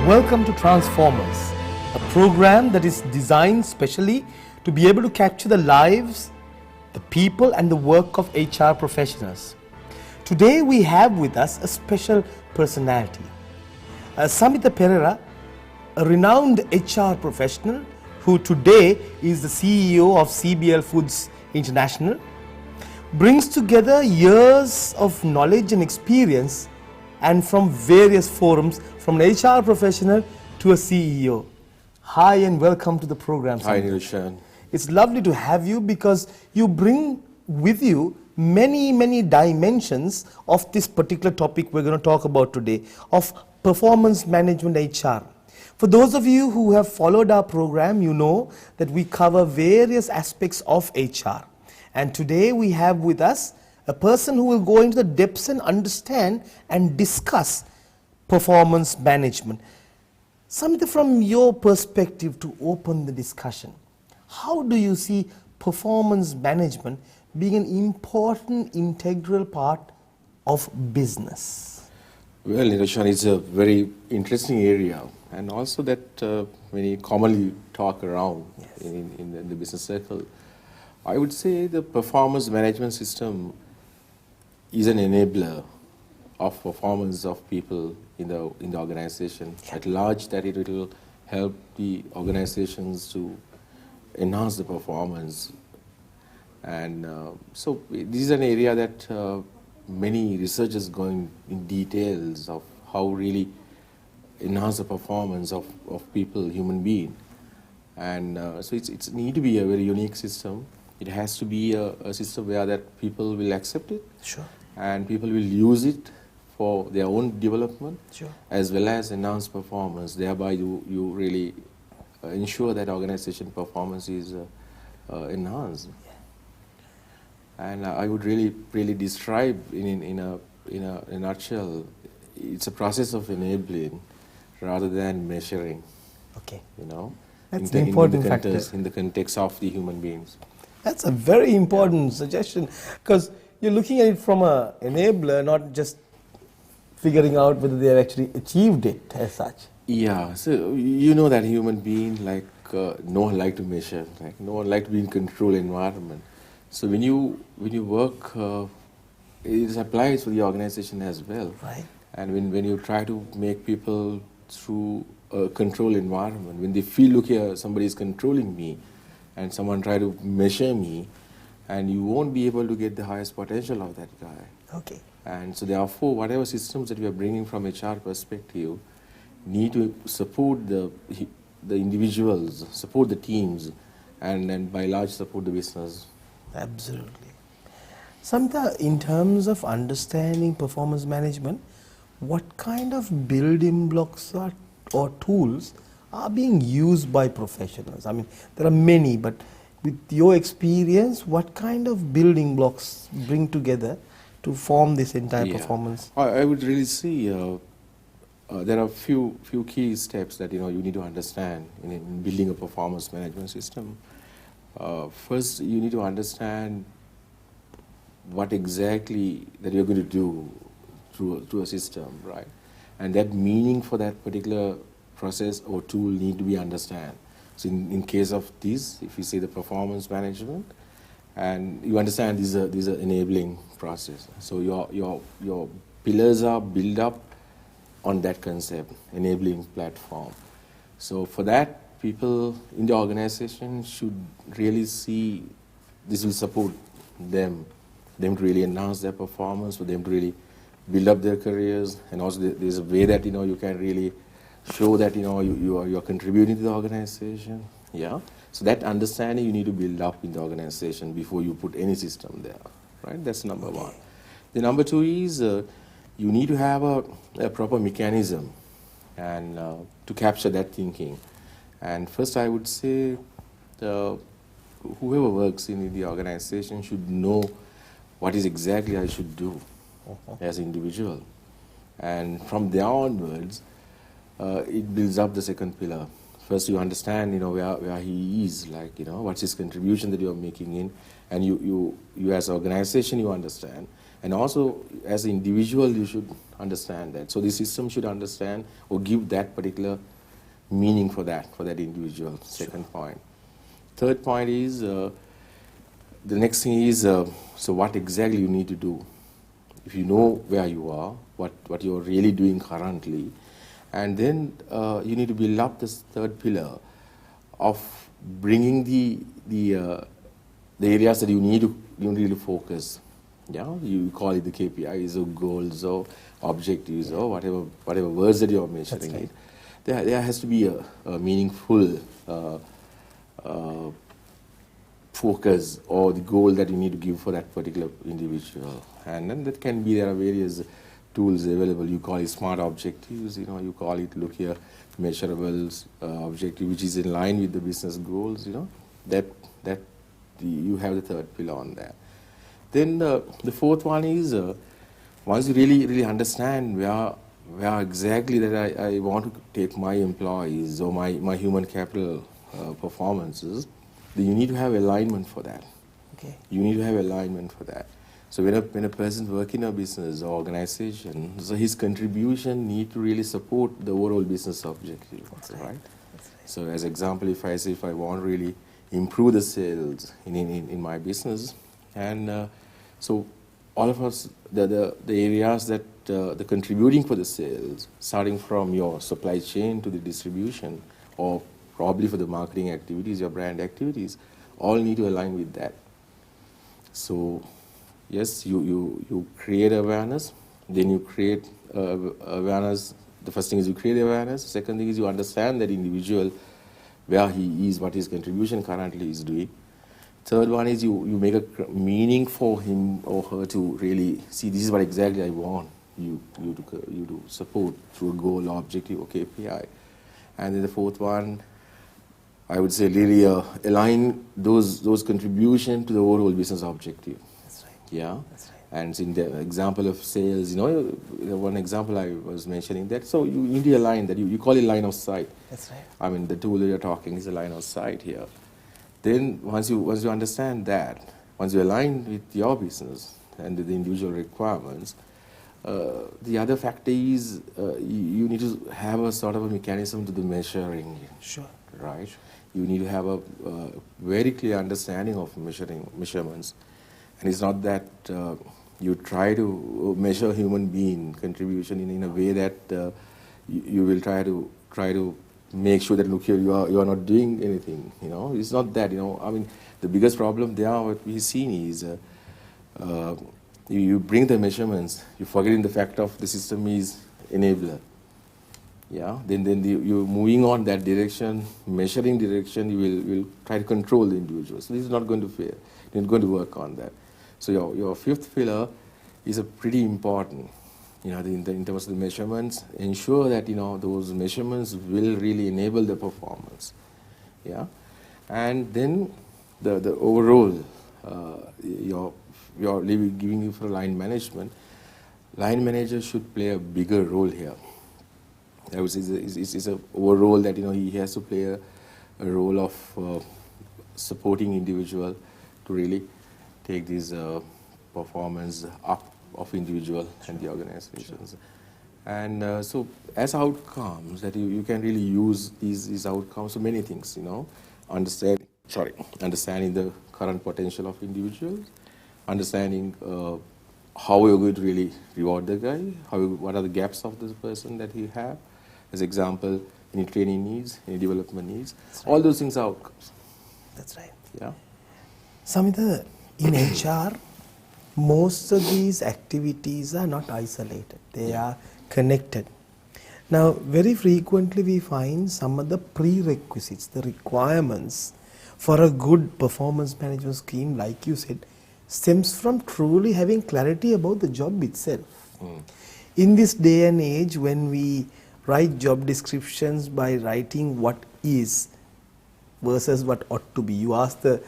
Welcome to Transformers, a program that is designed specially to be able to capture the lives, the people and the work of HR professionals. Today we have with us a special personality, Samitha Perera, a renowned HR professional who today is the CEO of CBL Foods International, brings together years of knowledge and experience and from various forums, from an HR professional to a CEO. Hi and welcome to the program. Hi Niroshan. It's lovely to have you because you bring with you many dimensions of this particular topic we're going to talk about today, of performance management HR. For those of you who have followed our program, you know that we cover various aspects of HR. And today we have with us a person who will go into the depths and understand and discuss performance management. Samitha, from your perspective, to open the discussion, how do you see performance management being an important integral part of business? Well, Niroshan, it's a very interesting area, and also that when you commonly talk around in the business circle, I would say the performance management system is an enabler of performance of people in the organization at large, that it will help the organizations to enhance the performance. And so this is an area that many researchers going in details of how really enhance the performance of people, human being. And so it's need to be a very unique system. It has to be a system where that people will accept it. Sure. And people will use it for their own development, Sure, as well as enhance performance. Thereby you really ensure that organization performance is enhanced. Yeah. And I would really describe in a nutshell, it's a process of enabling rather than measuring. Okay. You know, that's an important factor in the context of the human beings. That's a very important suggestion, because you're looking at it from an enabler, not just figuring out whether they have actually achieved it as such. Yeah, so you know that human being, like no one like to measure, like no one like to be in control environment. So when you work, it applies for the organization as well. Right. And when you try to make people through a control environment, when they feel, look here, somebody is controlling me, and someone try to measure me, and you won't be able to get the highest potential of that guy. Okay. And so therefore, whatever systems that we are bringing from HR perspective need to support the individuals, support the teams, and by large support the business. Absolutely. Samitha, in terms of understanding performance management, what kind of building blocks or tools are being used by professionals? I mean, there are many, but with your experience, what kind of building blocks bring together to form this entire performance? I would really see there are few key steps that you need to understand in building a performance management system. First, you need to understand what exactly that you're going to do through a system, right? And that meaning for that particular process or tool need to be understand. So in case of this, if you say the performance management, and you understand these are enabling process. So your pillars are built up on that concept, enabling platform. So for that, people in the organization should really see this will support them to really enhance their performance, for them to really build up their careers, and also there's a way that you can really show that you are contributing to the organization. Yeah. So that understanding you need to build up in the organization before you put any system there, right? That's number one. The number two is you need to have a proper mechanism and to capture that thinking. And first, I would say whoever works in the organization should know what is exactly I should do as an individual, and from there onwards, it builds up the second pillar. First, you understand, where he is, like, what's his contribution that you are making in, and you as an organization, you understand. And also, as an individual, you should understand that. So the system should understand or give that particular meaning for that individual. Second point. Third point is, the next thing is, so what exactly you need to do. If you know where you are, what you're really doing currently, and then you need to build up this third pillar of bringing the areas that you need to really focus. Yeah, you call it the KPIs or goals or objectives or whatever words that you are mentioning it. There has to be a meaningful focus or the goal that you need to give for that particular individual. And then that can be, there are various tools available. You call it smart objectives, you call it, look here, measurables objective, which is in line with the business goals, that you have the third pillar on that. Then the fourth one is, once you really understand where exactly that I want to take my employees or my human capital performances, then you need to have alignment for that. Okay. You need to have alignment for that. So when a person works in a business or organization, so his contribution need to really support the overall business objective, right? So as example, if I say if I want to really improve the sales in my business, and so all of us, the areas that the contributing for the sales, starting from your supply chain to the distribution, or probably for the marketing activities, your brand activities, all need to align with that. So yes, you create awareness, then you create awareness. The first thing is you create awareness. Second thing is you understand that individual, where he is, what his contribution currently is doing. Third one is you make a meaning for him or her to really see, this is what exactly I want you to support through a goal or objective or KPI. And then the fourth one, I would say really align those contributions to the overall business objective. That's right. Yeah. That's right. And in the example of sales, one example I was mentioning that, so you need to align that. You call it line of sight. That's right. I mean, the tool that you're talking is a line of sight here. Then once you understand that, once you align with your business and the individual requirements, the other factor is you need to have a sort of a mechanism to the measuring. Sure. Right? You need to have a very clear understanding of measurements. And it's not that you try to measure human being contribution in a way that you will try to make sure that, look here, you are not doing anything. It's not that. I mean, the biggest problem there, what we've seen is you bring the measurements, you forgetting the fact of the system is enabler. Yeah. Then you're moving on that direction, measuring direction. You will try to control the individual. So this is not going to fail. You're not going to work on that. So your fifth pillar is a pretty important. In terms of the measurements, ensure that those measurements will really enable the performance. Yeah, and then the overall you're giving you for line management. Line manager should play a bigger role here. I would say it's a overall that he has to play a role of supporting individual to really take this performance up of individual and the organizations. And so as outcomes that you can really use these outcomes for many things, understanding the current potential of individuals, understanding how you're going to really reward the guy, what are the gaps of this person that he have, as example, any training needs, any development needs, all those things are outcomes. That's right. Yeah. Samitha, in HR, most of these activities are not isolated. They are connected. Now, very frequently we find some of the prerequisites, the requirements for a good performance management scheme, like you said, stems from truly having clarity about the job itself. In this day and age, when we write job descriptions by writing what is versus what ought to be, you ask the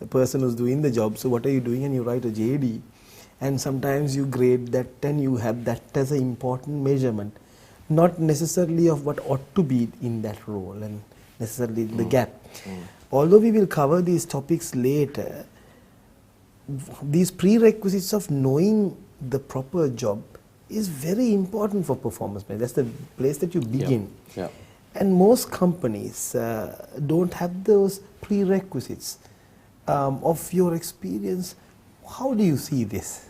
person who's doing the job, so what are you doing, and you write a JD, and sometimes you grade that and you have that as an important measurement, not necessarily of what ought to be in that role and necessarily the gap. Although we will cover these topics later, these prerequisites of knowing the proper job is very important for performance management. That's the place that you begin. Yeah. And most companies don't have those prerequisites. Of your experience, how do you see this?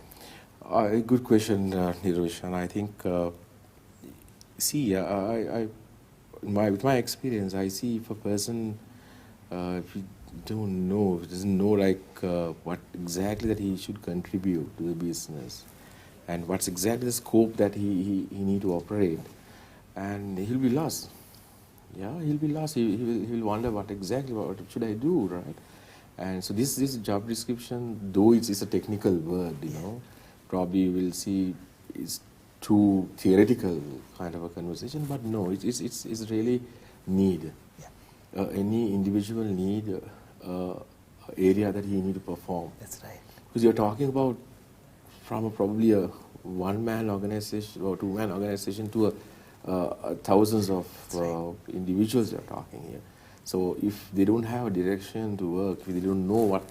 Good question, Niroshan. I think, with my experience, I see if a person, if he don't know, if he doesn't know what exactly that he should contribute to the business, and what's exactly the scope that he need to operate, and he'll be lost. Yeah, he'll be lost. He'll wonder what should I do, right? And so this job description, though it's a technical word, probably you will see it's too theoretical kind of a conversation, but no, it's really need. Yeah. Any individual need area that he need to perform. That's right. Because you're talking about from probably a one-man organization or two-man organization to thousands of individuals you're talking here. So if they don't have a direction to work, if they don't know what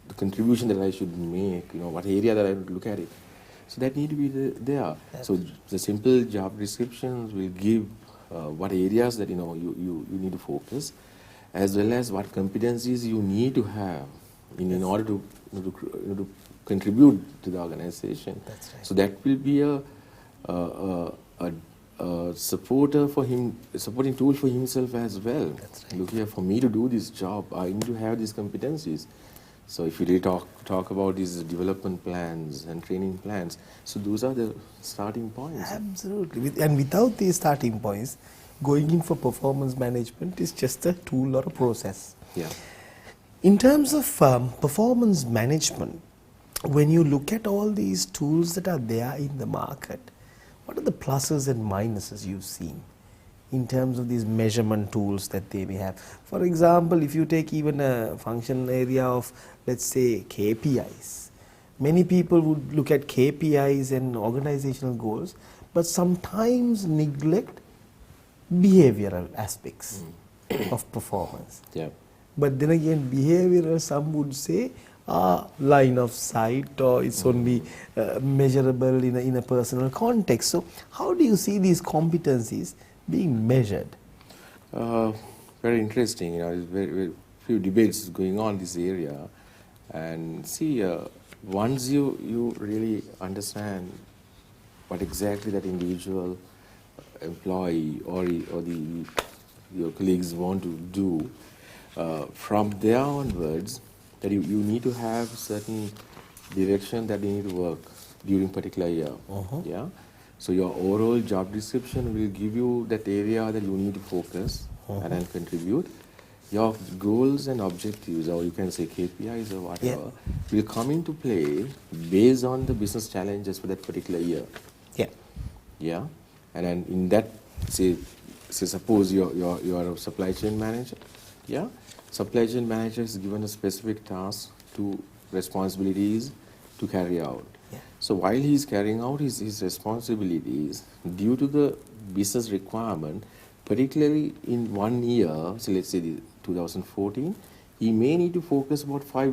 the contribution that I should make, what area that I would look at it, so that need to be there. So the simple job descriptions will give what areas that you need to focus, as well as what competencies you need to have in order to contribute to the organization. That's right. So that will be a supporting tool for himself as well. That's right. Look here, for me to do this job, I need to have these competencies. So if you really talk about these development plans and training plans, so those are the starting points. Absolutely. And without these starting points, going in for performance management is just a tool or a process. Yeah. In terms of performance management, when you look at all these tools that are there in the market, what are the pluses and minuses you've seen in terms of these measurement tools that they may have? For example, if you take even a function area of, let's say, KPIs, many people would look at KPIs and organizational goals, but sometimes neglect behavioral aspects of performance. Yeah. But then again, behavioral, some would say, are line of sight, or it's only measurable in a personal context. So how do you see these competencies being measured? Very interesting. There's very few debates going on in this area. And see, once you really understand what exactly that individual employee or your colleagues want to do, from there onwards, that you need to have certain direction that you need to work during particular year. Yeah. So your overall job description will give you that area that you need to focus and then contribute. Your goals and objectives, or you can say KPIs or whatever, will come into play based on the business challenges for that particular year. Yeah. Yeah. And then in that, say suppose you're a supply chain manager. Yeah. Supply chain manager is given a specific task to responsibilities to carry out. Yeah. So while he's carrying out his responsibilities, due to the business requirement, particularly in 1 year, so let's say 2014, he may need to focus about 5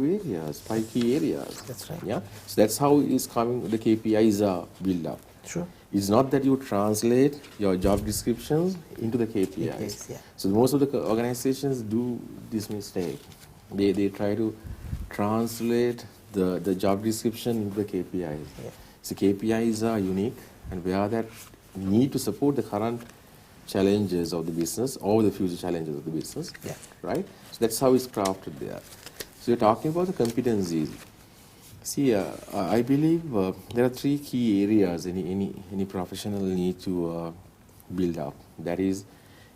key areas. That's right. Yeah. So that's how the KPIs are built up. Sure. It's not that you translate your job descriptions into the KPIs. Yeah. So most of the organizations do this mistake. They try to translate the job description into the KPIs. Yeah. So KPIs are unique, and where that need to support the current challenges of the business or the future challenges of the business. Yeah. Right? So that's how it's crafted there. So you're talking about the competencies. See, I believe there are 3 key areas any professional need to build up. That is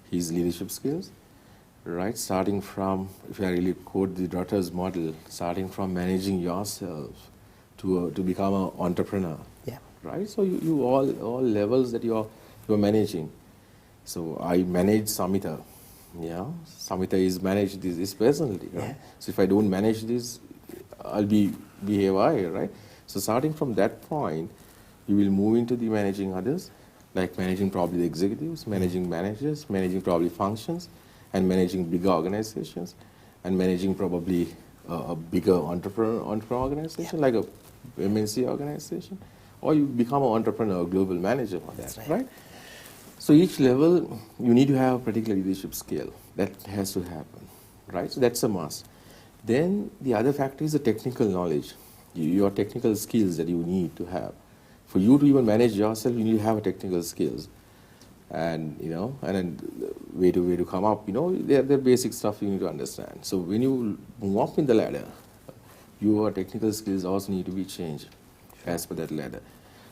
his leadership skills, right? Starting from, if I really quote the daughter's model, starting from managing yourself to become an entrepreneur. Yeah. Right? So you all levels that you're managing. So I manage Samitha. Yeah. Samitha is managed this personality, right? Yeah. So if I don't manage this, I'll be haywire, right? So starting from that point, you will move into the managing others, like managing probably the executives, managing managers, managing probably functions, and managing bigger organizations, and managing probably a bigger entrepreneur organization, like a MNC organization, or you become an entrepreneur, global manager for That's that, right. right? So each level, you need to have a particular leadership skill. That has to happen, right? So that's a must. Then the other factor is the technical knowledge, your technical skills that you need to have. For you to even manage yourself, you need to have a technical skills. And, you know, and then way to come up, you know, they're basic stuff you need to understand. So when you move up in the ladder, your technical skills also need to be changed as per that ladder.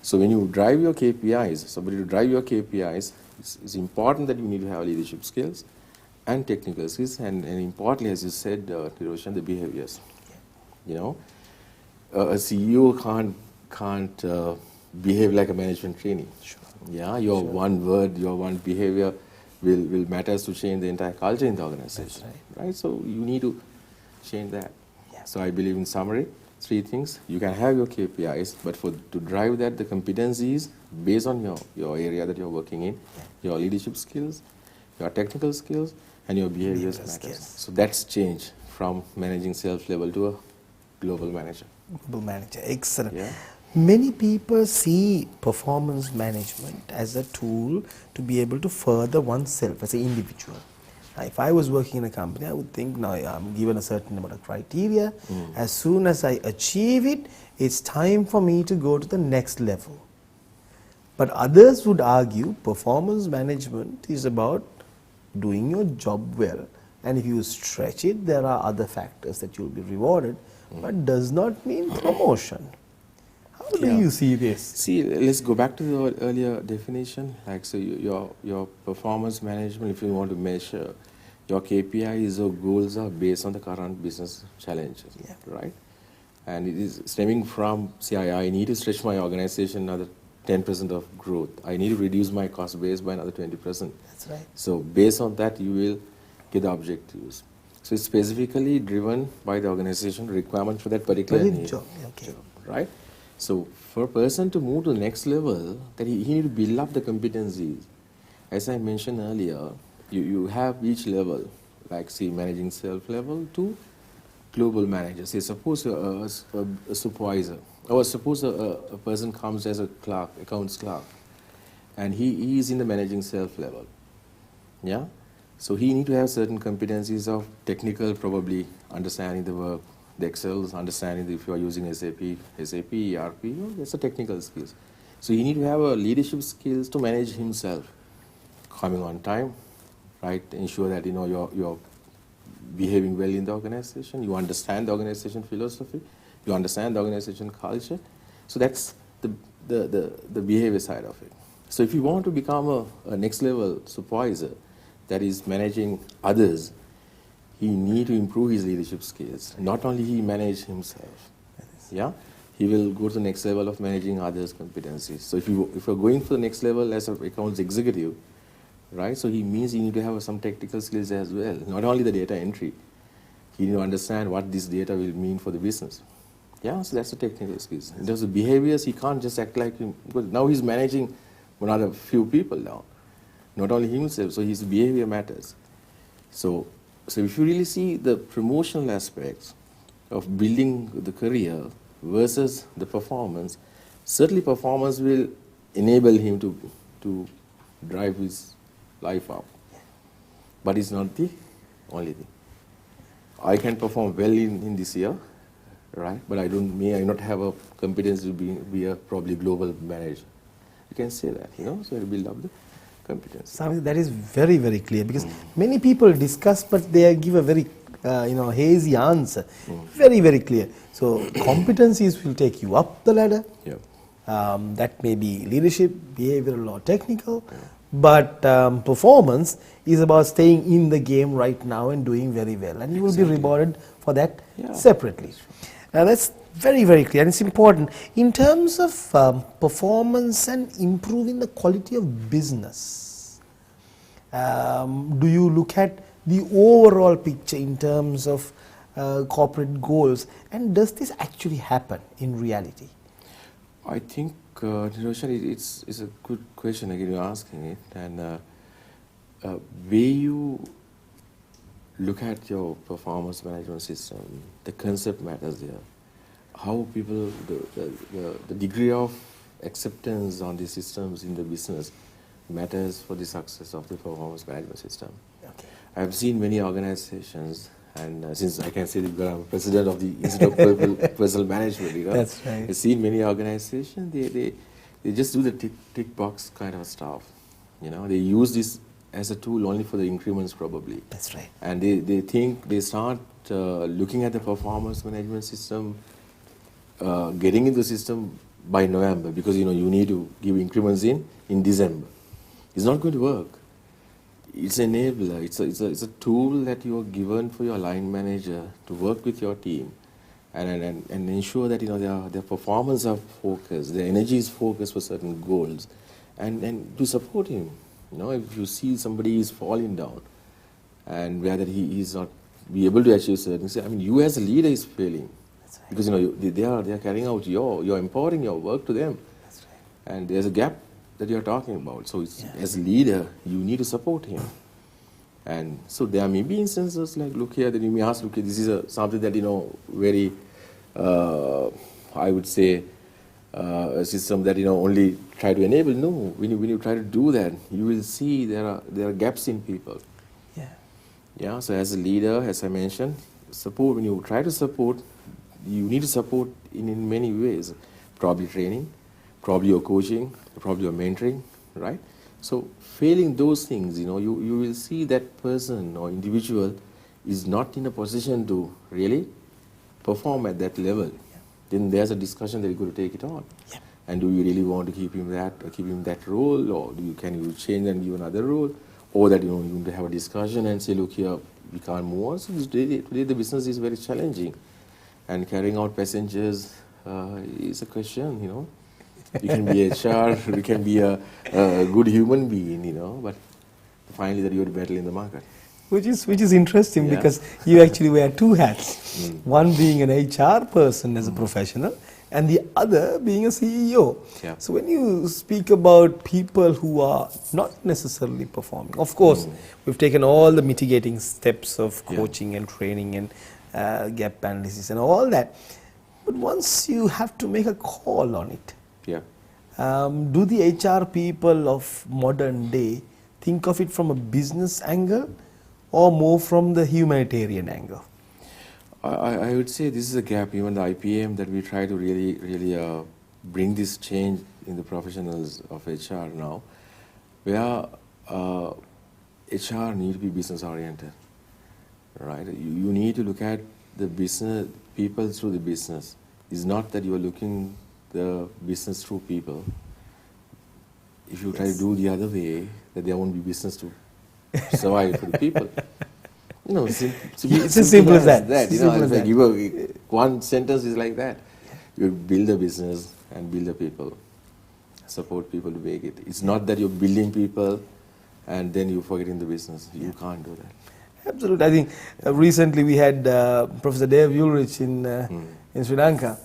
So when you drive your KPIs, somebody to drive your KPIs, it's important that you need to have leadership skills and technical skills, and importantly, as you said, Niroshan, the behaviors. You know, a CEO can't behave like a management trainee. Sure. Yeah, your Sure. one word, your one behavior will matters to change the entire culture in the organization. That's right? So you need to change that. Yeah. So I believe in summary, three things. You can have your KPIs, but to drive that, the competencies based on your area that you're working in, your leadership skills, your technical skills, and your behaviors Behavioral matters. skills. So that's change from managing sales level to a global manager. Global manager. Excellent. Yeah. Many people see performance management as a tool to be able to further oneself as an individual. Now, if I was working in a company, I would think, now I'm given a certain amount of criteria. As soon as I achieve it, it's time for me to go to the next level. But others would argue performance management is about doing your job well. And if you stretch it, there are other factors that you'll be rewarded, but does not mean promotion. How do Yeah. you see this? See, let's go back to the earlier definition. Like, so your performance management, if you want to measure, your KPIs or goals are based on the current business challenges, right? And it is stemming from, see, I need to stretch my organization another 10% of growth. I need to reduce my cost base by another 20%. That's right. So based on that, you will get the objectives. So it's specifically driven by the organization requirement for that particular need. Job, okay. Right? So for a person to move to the next level, that he need to build up the competencies. As I mentioned earlier, you have each level, like say managing self level to global manager. Say suppose a supervisor, or suppose a person comes as a clerk, accounts clerk, and he is in the managing self level. Yeah? So he need to have certain competencies of technical, probably understanding the work, the Excels, understanding if you are using SAP, ERP, that's a technical skills. So you need to have a leadership skills to manage himself, coming on time, right? Ensure that you're behaving well in the organization, you understand the organization philosophy, you understand the organization culture. So that's the behavior side of it. So if you want to become a next level supervisor that is managing others, he need to improve his leadership skills. Not only he manage himself, yeah, he will go to the next level of managing others' competencies. So if you're going for the next level as an accounts executive, right? So he means you need to have some technical skills as well. Not only the data entry, you need to understand what this data will mean for the business. Yeah, so that's the technical skills. In terms of behaviors, he can't just act like him, because now he's managing another few people now, not only himself. So his behavior matters. So if you really see the promotional aspects of building the career versus the performance, certainly performance will enable him to drive his life up. But it's not the only thing. I can perform well in this year, right? But I may not have a competence to be a probably global manager. You can say that, so you build up the competence. Samitha, that is very, very clear, because many people discuss, but they give a very, hazy answer. Very, very clear. So competencies will take you up the ladder. Yeah. That may be leadership, behavioral, or technical. But performance is about staying in the game right now and doing very well. And you will be rewarded for that separately. That's very, very clear, and it's important. In terms of performance and improving the quality of business, do you look at the overall picture in terms of corporate goals, and does this actually happen in reality? I think, Niroshan, it's a good question again you're asking it, and way you look at your performance management system, the concept matters there. How people, the degree of acceptance on the systems in the business matters for the success of the performance management system. Okay. I've seen many organizations, and since I can say that I'm president of the Institute of Personal Management, That's right. I've seen many organizations, they just do the tick box kind of stuff. They use this as a tool only for the increments probably. That's right. And they think they start looking at the performance management system, getting into the system by November, because you need to give increments in December. It's not going to work. It's an enabler. It's a tool that you are given for your line manager to work with your team and ensure that their performance are focused, their energy is focused for certain goals, and to support him. If you see somebody is falling down and whether he is not be able to achieve certain things, you as a leader is failing. That's right. Because they are carrying out you're empowering your work to them. That's right. And there's a gap that you're talking about. So as a leader, you need to support him. And so there may be instances like, look here, that you may ask, okay, this is something that, very, I would say, a system that, only try to enable. No, when you try to do that, you will see there are gaps in people. Yeah. Yeah, so as a leader, as I mentioned, support, when you try to support, you need to support in many ways. Probably training, probably your coaching, probably your mentoring, right? So failing those things, you will see that person or individual is not in a position to really perform at that level. Yeah. Then there's a discussion that you're going to take it on. Yeah. And do you really want to keep him that role, or can you change and give another role, or that you need to have a discussion and say, look here, we can't move on. So today the business is very challenging, and carrying out passengers is a question. You can be HR, you can be a good human being, but finally that you're battle in the market. Which is interesting, Yeah. because you actually wear two hats. One being an HR person as a professional, and the other being a CEO. Yeah. So when you speak about people who are not necessarily performing, of course, we've taken all the mitigating steps of coaching and training and gap analysis and all that. But once you have to make a call on it, Yeah. do the HR people of modern day think of it from a business angle or more from the humanitarian angle? I would say this is a gap, even the IPM, that we try to really bring this change in the professionals of HR now, where HR need to be business oriented, right? You need to look at the business people through the business. It's not that you are looking the business through people. If you try to do the other way, that there won't be business to survive for the people. It's as simple as that. If I give one sentence is like that. You build a business and build the people. Support people to make it. It's not that you're building people and then you're forgetting the business. You can't do that. Absolutely. I think recently we had Professor Dave Ulrich in Sri Lanka,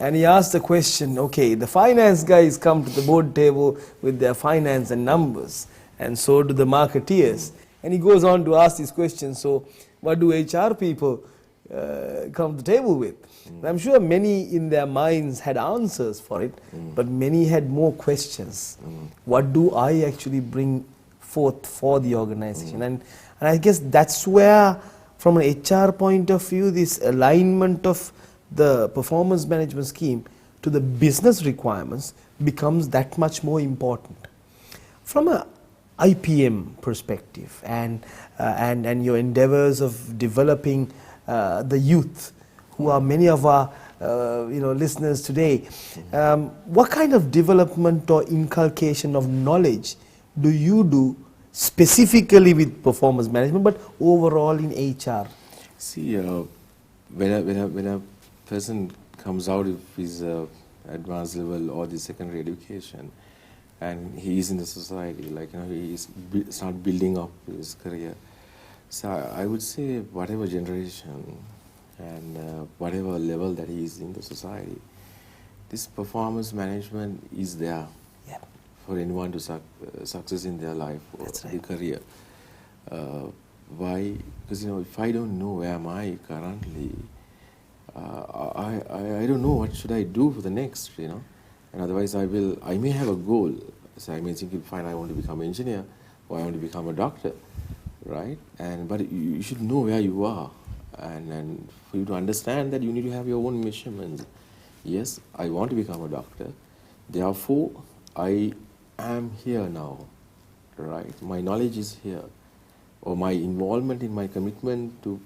and he asked the question, okay, the finance guys come to the board table with their finance and numbers, and so do the marketeers. And he goes on to ask this question, so what do HR people come to the table with? And I'm sure many in their minds had answers for it, but many had more questions. What do I actually bring forth for the organization? And I guess that's where, from an HR point of view, this alignment of the performance management scheme to the business requirements becomes that much more important. From a IPM perspective and your endeavors of developing the youth, who are many of our listeners today, what kind of development or inculcation of knowledge do you do specifically with performance management, but overall in HR? See, when a person comes out of his advanced level or the secondary education, and he is in the society, he start building up his career. So I would say whatever generation and whatever level that he is in the society, this performance management is there for anyone to success in their life or their career. Why? Because if I don't know where am I currently, I don't know what should I do for the next. And otherwise I may have a goal. So I may think, fine, I want to become an engineer, or I want to become a doctor, right? But you should know where you are. And for you to understand that, you need to have your own measurements. Yes, I want to become a doctor. Therefore, I am here now, right? My knowledge is here. Or my involvement in my commitment to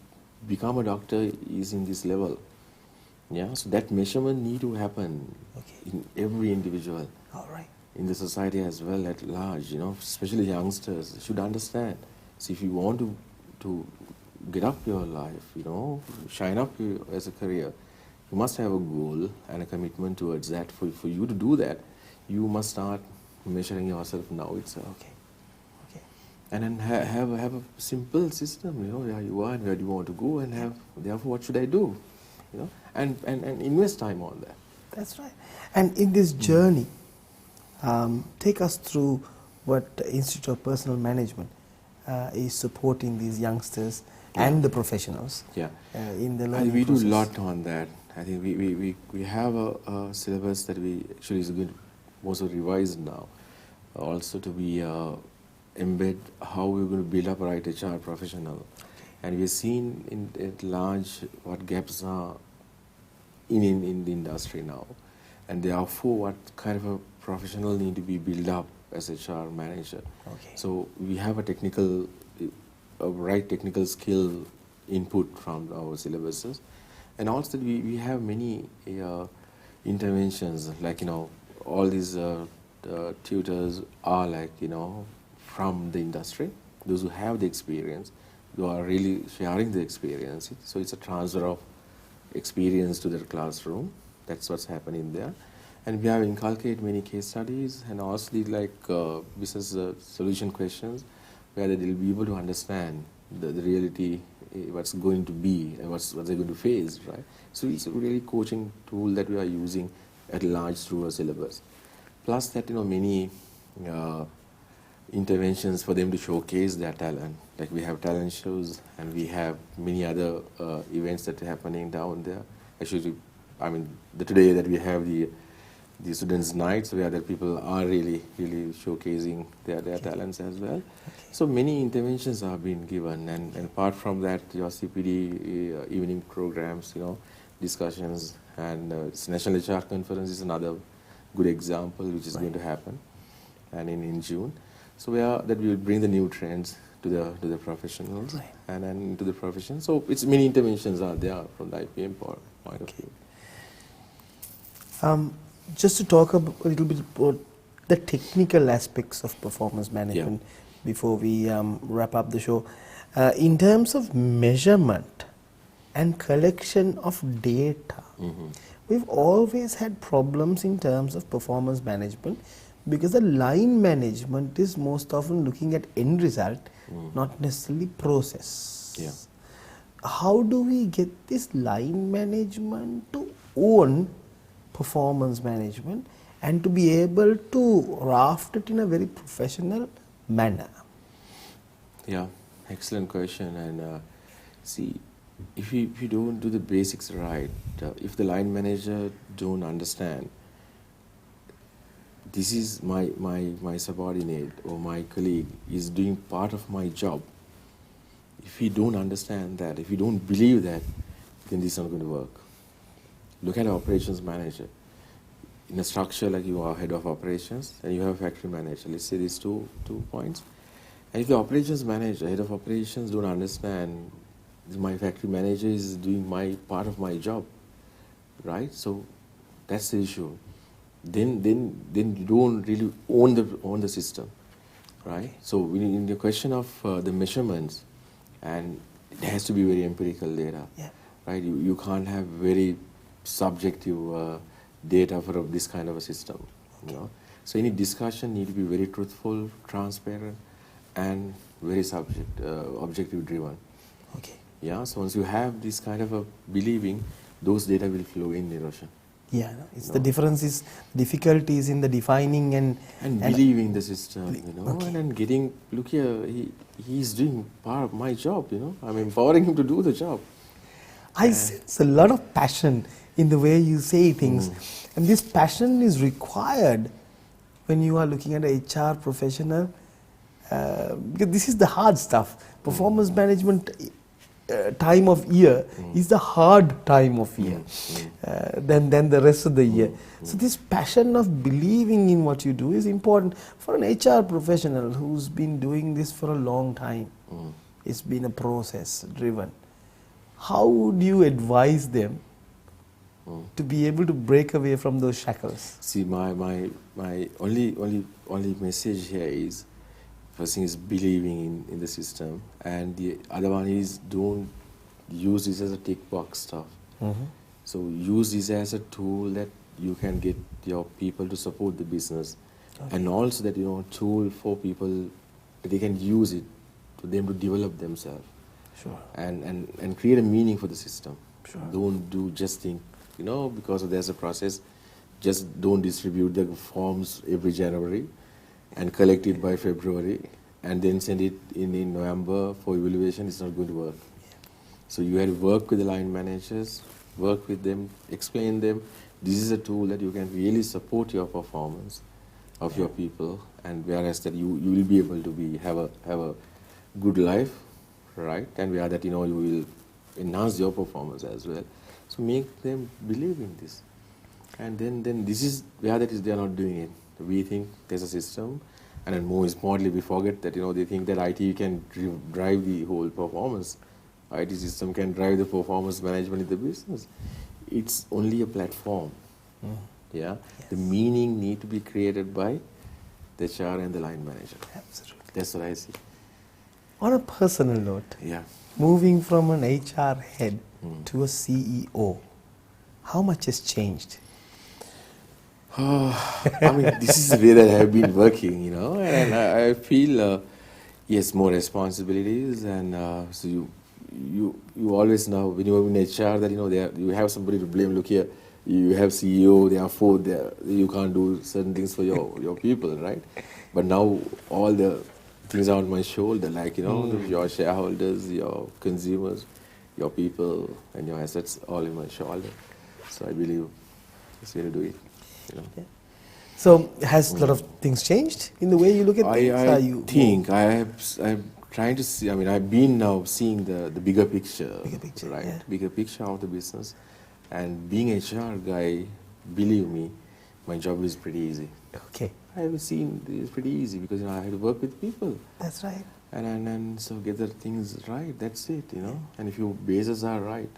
become a doctor is in this level. Yeah, so that measurement need to happen in every individual. All right. In the society as well at large, especially youngsters should understand. So if you want to get up your life, shine up as a career, you must have a goal and a commitment towards that. For you to do that, you must start measuring yourself now itself. Okay. And then have a simple system, where you are and where do you want to go, and therefore what should I do, and invest time on that. That's right. And in this journey, take us through what the Institute of Personal Management is supporting these youngsters and the professionals in the learning we process. do a lot on that. I think we have a syllabus that we actually is going to also revise now, also to be embed how we're going to build up a right HR professional. And we've seen at large what gaps are in the industry now. And therefore what kind of a professional need to be built up as HR manager. Okay. So we have a right technical skill input from our syllabuses. And also we have many interventions, like, all these tutors are like, from the industry, those who have the experience, who are really sharing the experience. So it's a transfer of experience to their classroom. That's what's happening there. And we have inculcated many case studies and also business solution questions, where they'll be able to understand the reality, what's going to be and what they're going to face, right? So it's a really coaching tool that we are using at large through our syllabus. Plus that, many interventions for them to showcase their talent. Like we have talent shows and we have many other events that are happening down there. Actually, today that we have the students' nights, where the people are really showcasing their talents as well. So many interventions are being given, and apart from that, your CPD evening programs, discussions, and National HR Conference is another good example which is going to happen, and in June. So we will bring the new trends to the professionals and then to the profession. So it's many interventions are there from the IPM point of view. Just to talk a little bit about the technical aspects of performance management before we wrap up the show. In terms of measurement and collection of data, we've always had problems in terms of performance management, because the line management is most often looking at end result, not necessarily process. Yeah. How do we get this line management to own performance management and to be able to raft it in a very professional manner? Yeah, excellent question. And see, if you don't do the basics right, if the line manager don't understand, this is my subordinate or my colleague is doing part of my job. If you don't understand that, if you don't believe that, then this is not going to work. Look at an operations manager. In a structure like you are head of operations and you have a factory manager, let's say these two points. And if the operations manager, head of operations don't understand my factory manager is doing my part of my job, right? So that's the issue. Then you don't really own the system, right? So in the question of the measurements, and it has to be very empirical data, right? You can't have very subjective data for this kind of a system. So any discussion need to be very truthful, transparent, and very objective driven. Okay. Yeah. So once you have this kind of a believing, those data will flow in, Niroshan. Yeah, it's the difference is difficulties in the defining and believing the system, Okay. and then getting, look here, he's doing part of my job, I'm empowering him to do the job. I sense a lot of passion in the way you say things. And this passion is required when you are looking at an HR professional, because this is the hard stuff. Performance management time of year is the hard time of year than the rest of the year. So this passion of believing in what you do is important for an HR professional who's been doing this for a long time. It's been a process driven. How would you advise them to be able to break away from those shackles? See, my only message here is, first thing is believing in the system, and the other one is don't use this as a tick box stuff. So use this as a tool that you can get your people to support the business, and also that tool for people that they can use it for them to develop themselves. Sure. And create a meaning for the system. Sure. Don't do just think, because there's a process, just don't distribute the forms every January and collect it by February and then send it in November for evaluation. It's not going to work. So you have to work with the line managers, work with them, explain them. This is a tool that you can really support your performance of your people, and whereas that you will be able to have a good life, right? And where that you will enhance your performance as well. So make them believe in this, and then this is where that is they are not doing it. We think there's a system, and then more importantly, we forget that they think that IT can drive the whole performance. IT system can drive the performance management in the business. It's only a platform. Yeah, yes. The meaning need to be created by the HR and the line manager. Absolutely. That's what I see. On a personal note, yeah, moving from an HR head to a CEO, how much has changed? This is the way that I have been working, and I feel, yes, more responsibilities, and so you always know when you're in HR that you have somebody to blame. Look here, you have CEO, therefore you can't do certain things for your people, right? But now all the things are on my shoulder, like your shareholders, your consumers, your people, and your assets all in my shoulder. So I believe it's way to do it. Yeah. So has a lot of things changed in the way you look at things? I'm trying to see. I've been now seeing the bigger picture, right? Yeah. Bigger picture of the business, and being a HR guy, believe me, my job is pretty easy. Okay. I have seen it's pretty easy because I have to work with people. That's right. And so get the things right. That's it, And if your bases are right,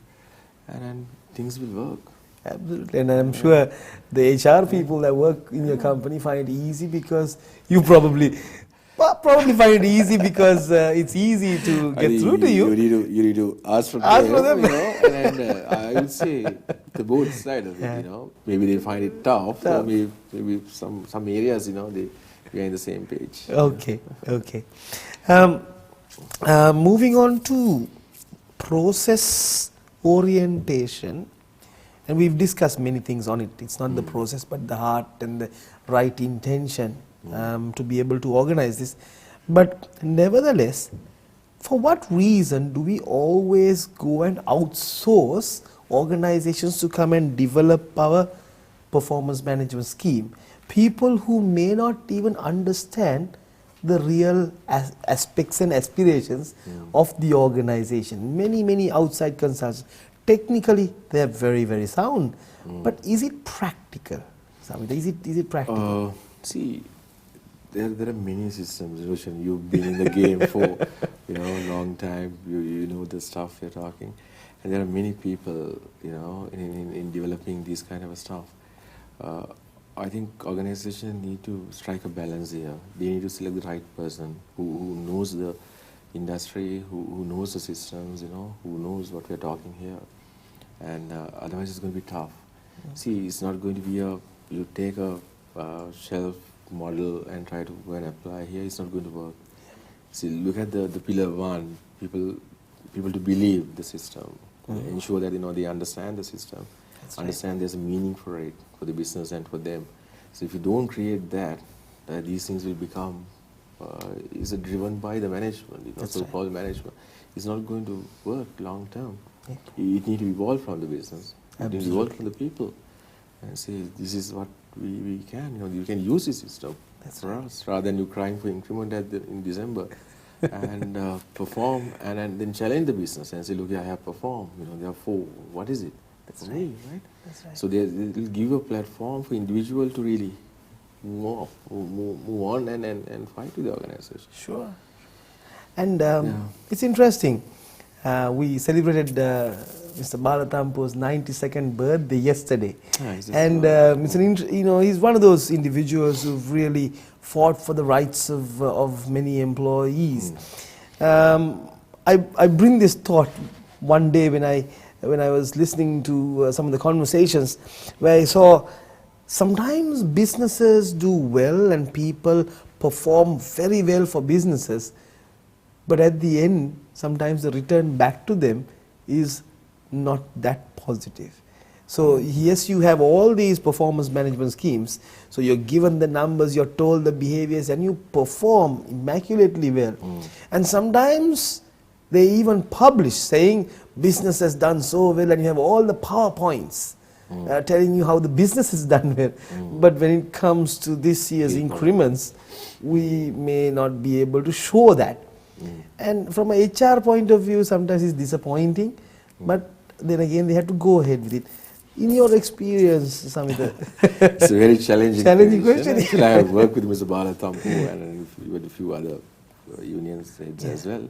and then things will work. Absolutely, and I'm sure the HR people that work in your company find it easy because you probably find it easy because it's easy to get through to you. You need to ask for them. And I would say the both side of it, Maybe they find it tough. Or maybe some areas, we are in the same page. Okay. Moving on to process orientation. And we've discussed many things on it. It's not the process, but the heart and the right intention to be able to organize this. But nevertheless, for what reason do we always go and outsource organizations to come and develop our performance management scheme? People who may not even understand the real aspects and aspirations of the organization. Many outside consultants. Technically, they are very, very sound. But is it practical? Samitha, is it practical? See, there are many systems, Niroshan. You've been in the game for a long time. You know the stuff you're talking. And there are many people, in developing this kind of stuff. I think organizations need to strike a balance here. They need to select the right person who knows the industry, who knows the systems, who knows what we're talking here. And otherwise it's going to be tough. See, it's not going to be you take a shelf model and try to go and apply here. It's not going to work. See, look at the pillar one, people to believe the system, ensure that they understand the system, understand there's a meaning for it, for the business and for them. So if you don't create that, these things will become is driven by the management, so-called management. It's not going to work long term. It needs to evolve from the business. You need to work for the people and say, this is what we can, you can use this system for us, rather than you crying for increment in December. And perform and then challenge the business and say, look, I have performed, therefore, what is it? That's for right. me, right? That's right. So they will give a platform for individual to really move on and fight with the organization. Sure. And it's interesting. We celebrated Mr. Balatampo's 92nd birthday yesterday. And he's one of those individuals who've really fought for the rights of many employees. I bring this thought one day when I was listening to some of the conversations where I saw sometimes businesses do well and people perform very well for businesses, but at the end, sometimes the return back to them is not that positive. So yes, you have all these performance management schemes, so you're given the numbers, you're told the behaviors, and you perform immaculately well. And sometimes they even publish saying business has done so well, and you have all the PowerPoints telling you how the business has done well. But when it comes to this year's increments, we may not be able to show that. And from an HR point of view, sometimes it's disappointing, but then again, they have to go ahead with it. In your experience, Samitha? It's a very challenging question. Actually, I have worked with Mr. Balatampo and with a few other unions as well.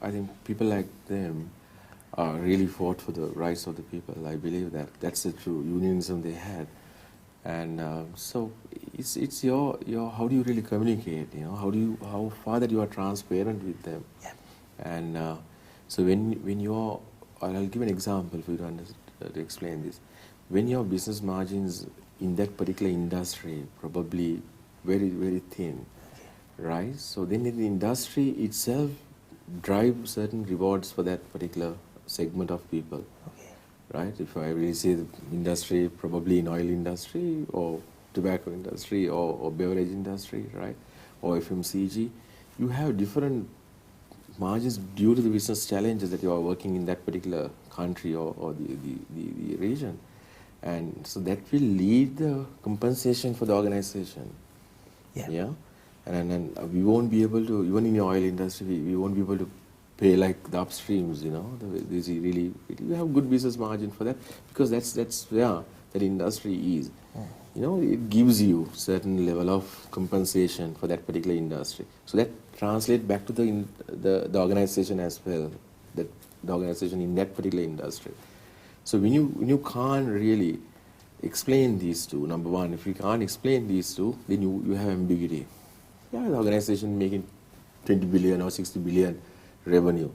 I think people like them really fought for the rights of the people. I believe that that's the true unionism they had. And so it's your how do you really communicate? How far that you are transparent with them. Yeah. And so when you're, I'll give an example for you to explain this. When your business margins in that particular industry probably very, very thin, right? So then in the industry itself drive certain rewards for that particular segment of people. Right? If I really say the industry, probably in oil industry or tobacco industry or beverage industry, right? Or FMCG, you have different margins due to the business challenges that you are working in that particular country or the region. And so that will lead the compensation for the organization. Yeah? And we won't be able to, even in the oil industry, we won't be able to pay like the upstreams, we have good business margin for that, because that's where that industry is. It gives you certain level of compensation for that particular industry. So that translates back to the organization as well, that the organization in that particular industry. So when you can't really explain these two, number one, if you can't explain these two, then you have ambiguity. Yeah, the organization making 20 billion or 60 billion revenue,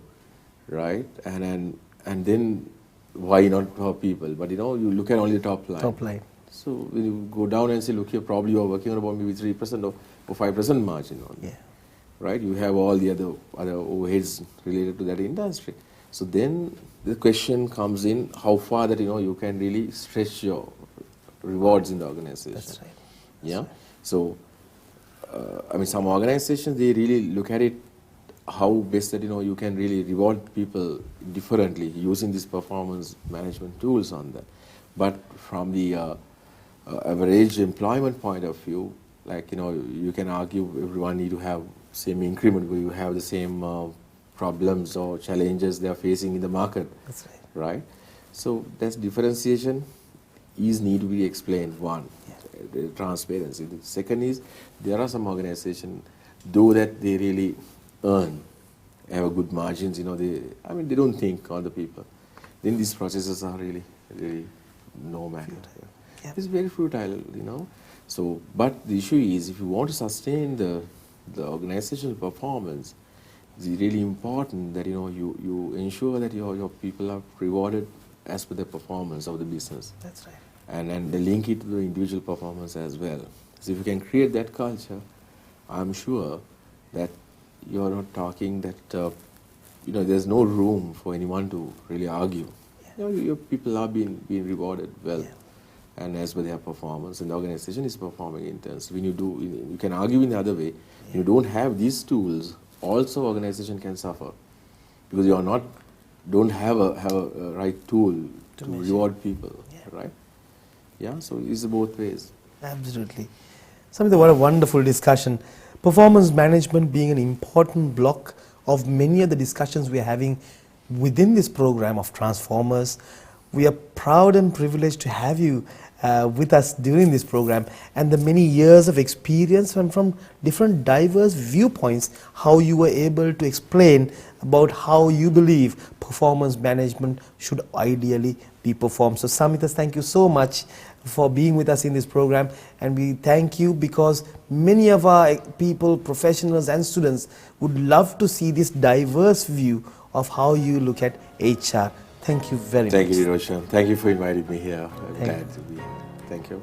right? And then why not for people? But you look at only the top line. Top line. So when you go down and say, look here, probably you are working on about maybe 3% or 5% margin on it, right? You have all the other overheads related to that industry. So then the question comes in, how far that you can really stretch your rewards in the organization. That's right. Yeah. So some organizations, they really look at it how best that you can really reward people differently using these performance management tools on that. But from the average employment point of view, like you can argue everyone need to have same increment where you have the same problems or challenges they are facing in the market. That's right. Right? So that's differentiation is need to be explained, one. The transparency. The second is, there are some organizations, though that they really earn, have good margins, they don't think on the people. Then these processes are really, really no matter. It's very futile, So, but the issue is, if you want to sustain the organizational performance, it's really important that you ensure that your people are rewarded as per the performance of the business. That's right. And they link it to the individual performance as well. So if you can create that culture, I'm sure that you're not talking that, there's no room for anyone to really argue. Your people are being rewarded well, and as per their performance, and the organization is performing in terms. When you can argue in the other way. You don't have these tools, also organization can suffer. because you are not, don't have a right tool to reward people, right? Yeah, so it's both ways. Absolutely. Samitha, what a wonderful discussion. Performance management being an important block of many of the discussions we are having within this program of Transformers. We are proud and privileged to have you with us during this program, and the many years of experience and from different diverse viewpoints, how you were able to explain about how you believe performance management should ideally be performed. So Samitha, thank you so much for being with us in this program, and we thank you because many of our people, professionals and students would love to see this diverse view of how you look at HR. Thank you very much. Thank you, Niroshan. Thank you for inviting me here. I'm glad to be here. Thank you.